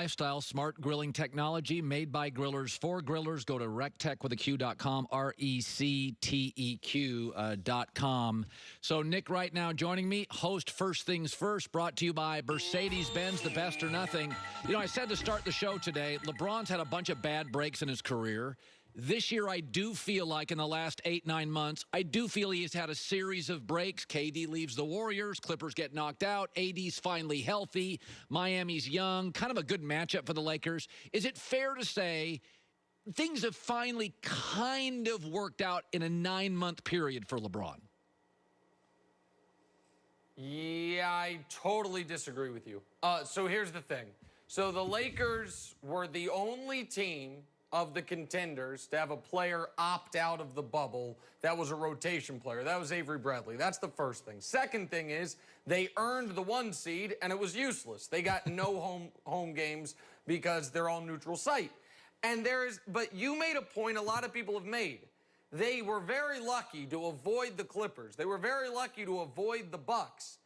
lifestyle, smart grilling technology made by grillers for grillers. Go to rectechwithaq.com, RECTEQ.com. So Nick right now joining me, host First Things First, brought to you by Mercedes-Benz, the best or nothing. You know, I said to start the show today, LeBron's had a bunch of bad breaks in his career. This year, I do feel like in the last 8-9 months, I do feel he's had a series of breaks. KD leaves the Warriors. Clippers get knocked out. AD's finally healthy. Miami's young. Kind of a good matchup for the Lakers. Is it fair to say things have finally kind of worked out in a 9-month period for LeBron? Yeah, I totally disagree with you. So here's the thing. So the Lakers were the only team of the contenders to have a player opt out of the bubble that was a rotation player. That was Avery Bradley. That's the first thing. Second thing is they earned the 1 seed and it was useless. They got no home games because they're all neutral site. And but you made a point a lot of people have made. They were very lucky to avoid the Clippers. They were very lucky to avoid the Bucks.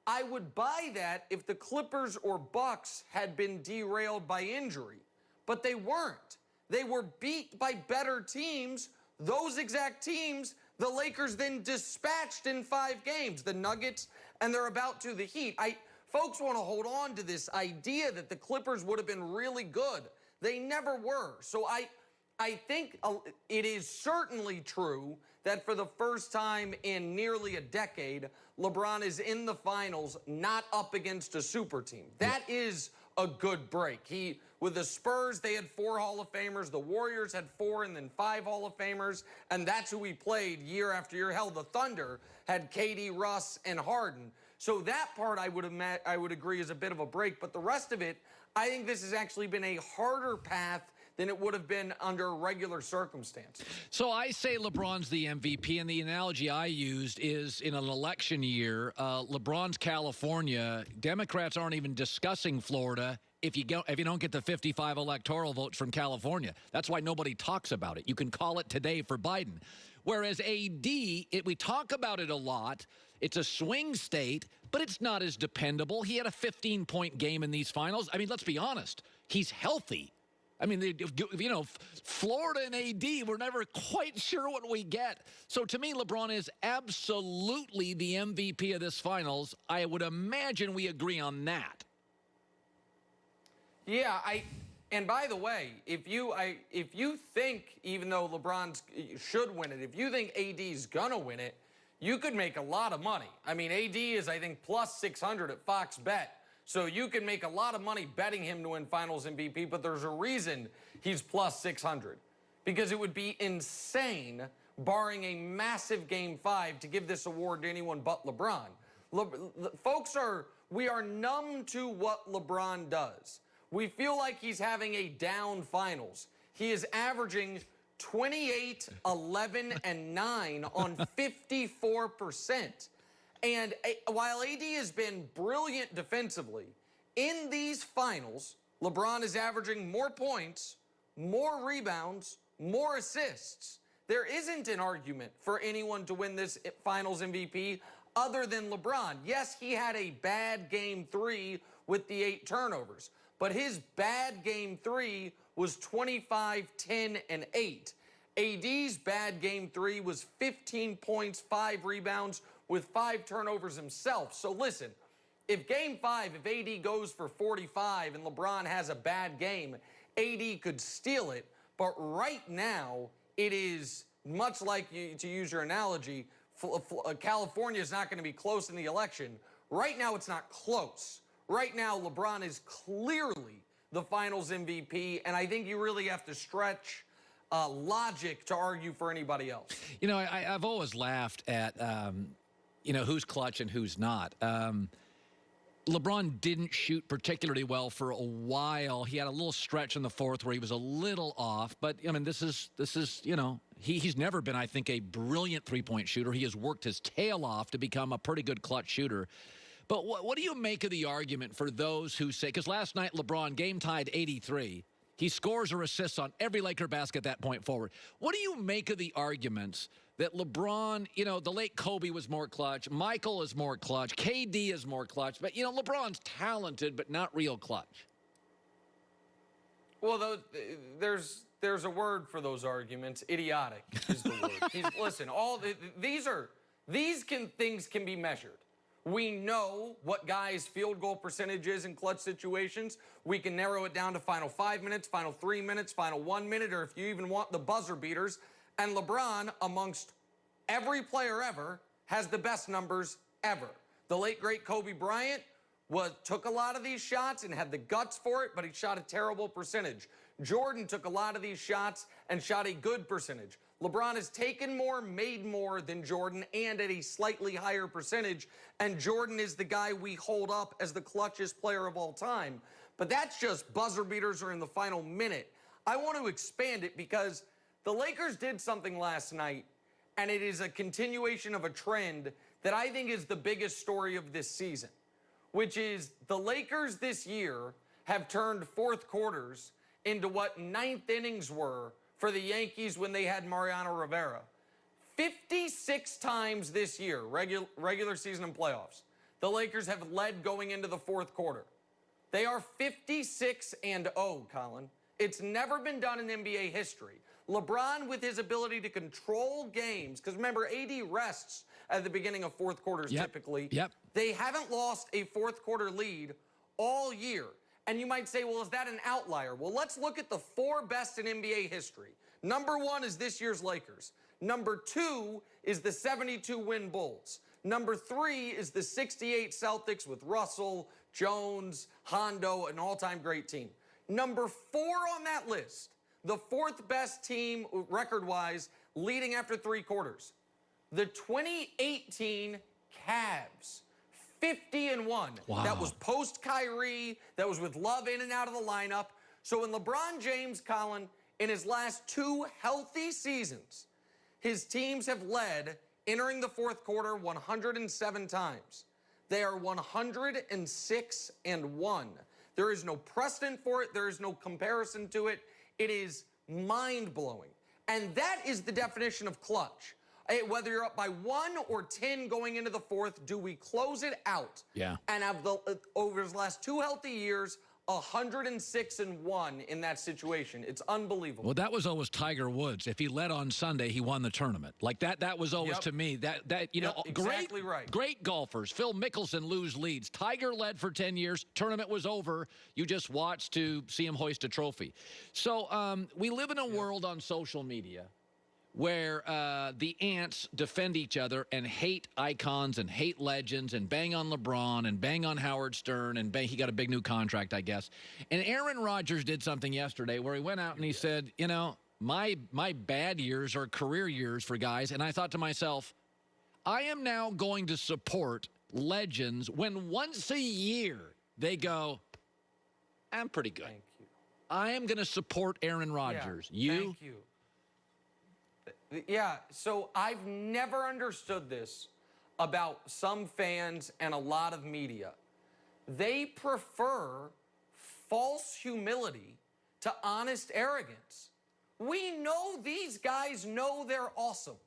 I would buy that if the Clippers or Bucks had been derailed by injury, but they weren't. They were beat by better teams. Those exact teams, the Lakers then dispatched in 5 games, the Nuggets, and they're about to the Heat. Folks want to hold on to this idea that the Clippers would have been really good. They never were. So I think it is certainly true that for the first time in nearly a decade, LeBron is in the finals, not up against a super team. That is a good break. With the Spurs, they had 4 Hall of Famers. The Warriors had 4 and then 5 Hall of Famers, and that's who he played year after year. Hell, the Thunder had KD, Russ, and Harden. So that part I would agree is a bit of a break, but the rest of it, I think this has actually been a harder path than it would have been under regular circumstances. So I say LeBron's the MVP, and the analogy I used is in an election year, LeBron's California. Democrats aren't even discussing Florida if you don't get the 55 electoral votes from California. That's why nobody talks about it. You can call it today for Biden. Whereas AD, we talk about it a lot. It's a swing state, but it's not as dependable. He had a 15-point game in these finals. I mean, let's be honest. He's healthy. I mean, you know, Florida and AD, we're never quite sure what we get. So to me, LeBron is absolutely the MVP of this finals. I would imagine we agree on that. Yeah, and by the way, if you think, even though LeBron should win it, if you think AD's gonna win it, you could make a lot of money. I mean, AD is, I think, plus 600 at Fox Bet. So you can make a lot of money betting him to win Finals MVP, but there's a reason he's plus 600. Because it would be insane, barring a massive Game 5, to give this award to anyone but LeBron. We are numb to what LeBron does. We feel like he's having a down finals. He is averaging 28, 11, and 9 on 54%. And while AD has been brilliant defensively, in these finals, LeBron is averaging more points, more rebounds, more assists. There isn't an argument for anyone to win this finals MVP other than LeBron. Yes, he had a bad Game 3 with the 8 turnovers, but his bad Game 3 was 25, 10, and 8. AD's bad Game 3 was 15 points, 5 rebounds, with 5 turnovers himself. So listen, if Game 5, if AD goes for 45 and LeBron has a bad game, AD could steal it. But right now, it is much like, to use your analogy, California is not going to be close in the election. Right now, it's not close. Right now, LeBron is clearly the Finals MVP, and I think you really have to stretch logic to argue for anybody else. You know, I've always laughed at you know, who's clutch and who's not. LeBron didn't shoot particularly well for a while. He had a little stretch in the fourth where he was a little off. But, I mean, this is you know, he's never been, I think, a brilliant three-point shooter. He has worked his tail off to become a pretty good clutch shooter. But what do you make of the argument for those who say, because last night LeBron game-tied 83. He scores or assists on every Laker basket at that point forward. What do you make of the arguments that LeBron, you know, the late Kobe was more clutch, Michael is more clutch, KD is more clutch, but, you know, LeBron's talented but not real clutch? Well, there's a word for those arguments. Idiotic is the word. Listen, things can be measured. We know what guys' field goal percentage is in clutch situations. We can narrow it down to final 5 minutes, final 3 minutes, final 1 minute, or if you even want the buzzer beaters. And LeBron, amongst every player ever, has the best numbers ever. The late, great Kobe Bryant took a lot of these shots and had the guts for it, but he shot a terrible percentage. Jordan took a lot of these shots and shot a good percentage. LeBron has taken more, made more than Jordan, and at a slightly higher percentage, and Jordan is the guy we hold up as the clutchest player of all time. But that's just buzzer beaters or in the final minute. I want to expand it because the Lakers did something last night, and it is a continuation of a trend that I think is the biggest story of this season, which is the Lakers this year have turned fourth quarters into what ninth innings were for the Yankees when they had Mariano Rivera. 56 times this year, regular season and playoffs, the Lakers have led going into the fourth quarter. They are 56-0, Colin. It's never been done in NBA history. LeBron, with his ability to control games, because remember, AD rests at the beginning of fourth quarters typically. They haven't lost a fourth quarter lead all year. And you might say, well, is that an outlier? Well, let's look at the four best in NBA history. Number one is this year's Lakers. Number two is the 72-win Bulls. Number three is the 68 Celtics with Russell, Jones, Hondo, an all-time great team. Number four on that list, the fourth best team record-wise leading after three quarters, the 2018 Cavs. 50-1. Wow. That was post-Kyrie. That was with Love in and out of the lineup. So when LeBron James, Colin, in his last two healthy seasons, his teams have led, entering the fourth quarter, 107 times. They are 106-1. There is no precedent for it. There is no comparison to it. It is mind-blowing. And that is the definition of clutch. Whether you're up by 1 or 10 going into the fourth, do we close it out? Yeah. And over his last two healthy years, 106-1 in that situation. It's unbelievable. Well, that was always Tiger Woods. If he led on Sunday, he won the tournament. Like that was always to me that you know, exactly right. Great golfers. Phil Mickelson lose leads. Tiger led for 10 years. Tournament was over. You just watched to see him hoist a trophy. So we live in a world on social media where the ants defend each other and hate icons and hate legends and bang on LeBron and bang on Howard Stern and he got a big new contract, I guess. And Aaron Rodgers did something yesterday where he went out and he said, you know, my bad years are career years for guys. And I thought to myself, I am now going to support legends when once a year they go, I'm pretty good. Thank you. I am going to support Aaron Rodgers. Yeah, thank you. Yeah, so I've never understood this about some fans and a lot of media. They prefer false humility to honest arrogance. We know these guys know they're awesome.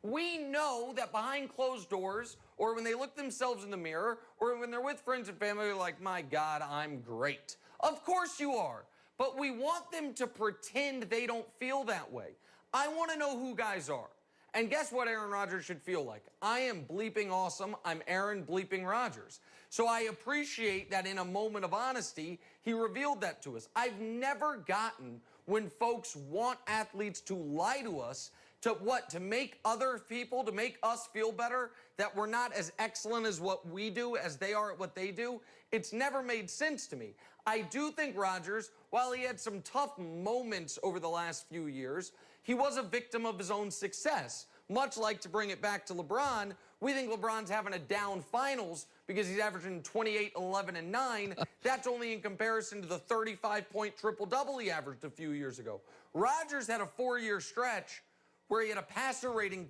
We know that behind closed doors, or when they look themselves in the mirror, or when they're with friends and family, they're like, my God, I'm great. Of course you are. But we want them to pretend they don't feel that way. I want to know who guys are. And guess what Aaron Rodgers should feel like? I am bleeping awesome. I'm Aaron bleeping Rodgers. So I appreciate that in a moment of honesty, he revealed that to us. I've never gotten when folks want athletes to lie to us, to what? To make other people, to make us feel better, that we're not as excellent as what we do as they are at what they do. It's never made sense to me. I do think Rodgers, while he had some tough moments over the last few years, he was a victim of his own success. Much like, to bring it back to LeBron, we think LeBron's having a down finals because he's averaging 28, 11, and 9. That's only in comparison to the 35-point triple-double he averaged a few years ago. Rodgers had a 4-year stretch where he had a passer rating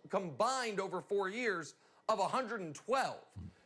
combined over 4 years of 112.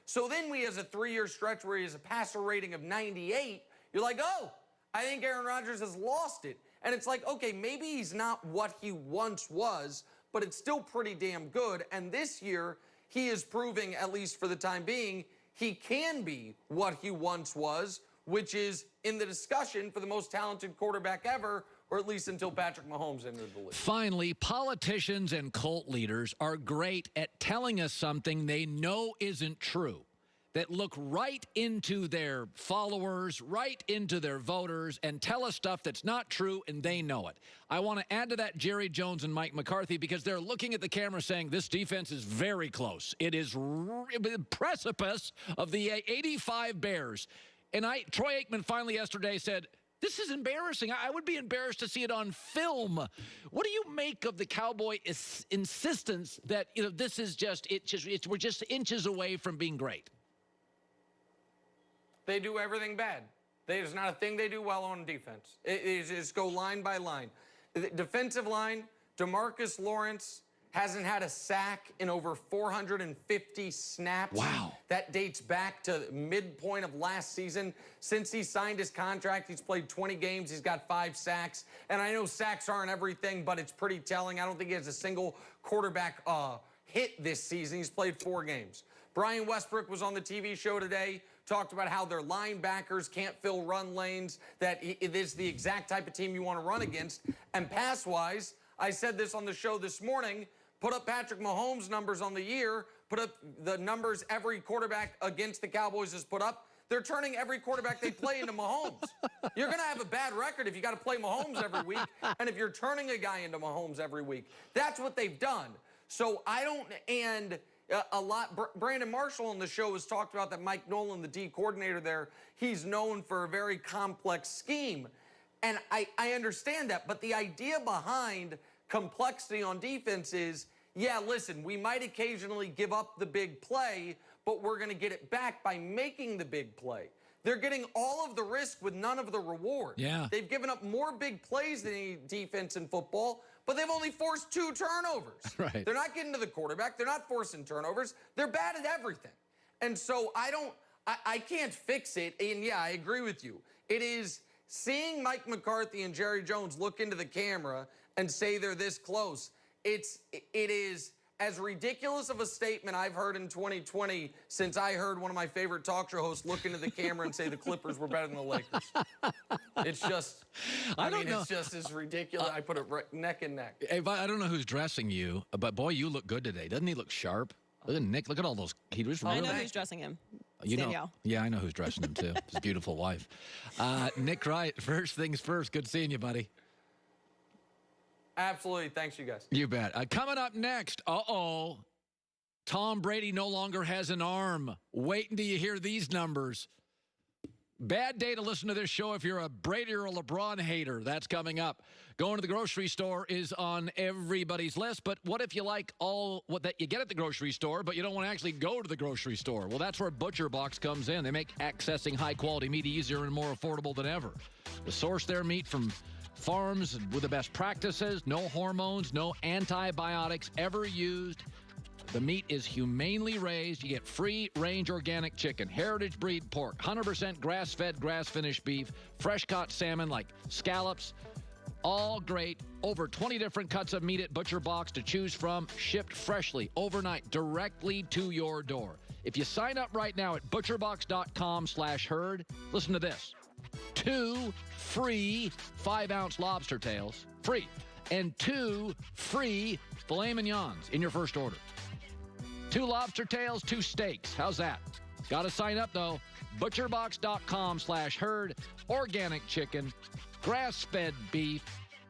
So then he has a 3-year stretch where he has a passer rating of 98. You're like, oh, I think Aaron Rodgers has lost it. And it's like, okay, maybe he's not what he once was, but it's still pretty damn good. And this year, he is proving, at least for the time being, he can be what he once was which is in the discussion for the most talented quarterback ever, or at least until Patrick Mahomes entered the league. Finally, politicians and cult leaders are great at telling us something they know isn't true, that look right into their followers, right into their voters, and tell us stuff that's not true, and they know it. I want to add to that Jerry Jones and Mike McCarthy because they're looking at the camera saying this defense is very close. It is the precipice of the 85 Bears. And Troy Aikman finally yesterday said, this is embarrassing. I would be embarrassed to see it on film. What do you make of the Cowboy insistence that this is we're just inches away from being great? They do everything bad. There's not a thing they do well on defense. It just go line by line. The defensive line, DeMarcus Lawrence hasn't had a sack in over 450 snaps. Wow. That dates back to midpoint of last season. Since he signed his contract, he's played 20 games. He's got 5 sacks. And I know sacks aren't everything, but it's pretty telling. I don't think he has a single quarterback hit this season. He's played 4 games. Brian Westbrook was on the TV show today, talked about how their linebackers can't fill run lanes, that it is the exact type of team you want to run against. And pass-wise, I said this on the show this morning, put up Patrick Mahomes' numbers on the year, put up the numbers every quarterback against the Cowboys has put up. They're turning every quarterback they play into Mahomes. You're going to have a bad record if you got to play Mahomes every week, and if you're turning a guy into Mahomes every week. That's what they've done. So I don't, and a lot, Brandon Marshall on the show has talked about that Mike Nolan, the D coordinator there, he's known for a very complex scheme. And I understand that, but the idea behind complexity on defense is, yeah, listen, we might occasionally give up the big play, but we're going to get it back by making the big play. They're getting all of the risk with none of the reward. Yeah. They've given up more big plays than any defense in football, but they've only forced 2 turnovers. Right. They're not getting to the quarterback. They're not forcing turnovers. They're bad at everything. And so I can't fix it. And yeah, I agree with you. It is seeing Mike McCarthy and Jerry Jones look into the camera and say they're this close. It is as ridiculous of a statement I've heard in 2020 since I heard one of my favorite talk show hosts look into the camera and say the Clippers were better than the Lakers. It's just, I mean, it's just as ridiculous. I put it right, neck and neck. Hey, I don't know who's dressing you, but boy, you look good today. Doesn't he look sharp? Look at Nick. Look at all those. He was really. I know who's dressing him. You know, Danielle. yeah, I know who's dressing him too. His beautiful wife. Nick Wright, first things first. Good seeing you, buddy. Absolutely. Thanks, you guys. You bet. Coming up next, Tom Brady no longer has an arm. Wait until you hear these numbers. Bad day to listen to this show if you're a Brady or a LeBron hater. That's coming up. Going to the grocery store is on everybody's list, but what if you like all what that you get at the grocery store, but you don't want to actually go to the grocery store? Well, that's where Butcher Box comes in. They make accessing high-quality meat easier and more affordable than ever. They source their meat from farms with the best practices, no hormones, no antibiotics ever used. The meat is humanely raised. You get free-range organic chicken, heritage breed pork, 100% grass-fed, grass-finished beef, fresh-caught salmon like scallops. All great. Over 20 different cuts of meat at Butcher Box to choose from, shipped freshly, overnight, directly to your door. If you sign up right now at butcherbox.com/herd, listen to this. 2 free 5-ounce lobster tails, free, and 2 free filet mignons in your first order. 2 lobster tails, 2 steaks. How's that? Got to sign up, though. Butcherbox.com/herd. Organic chicken, grass-fed beef,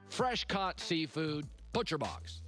fresh-caught seafood. Butcher Box.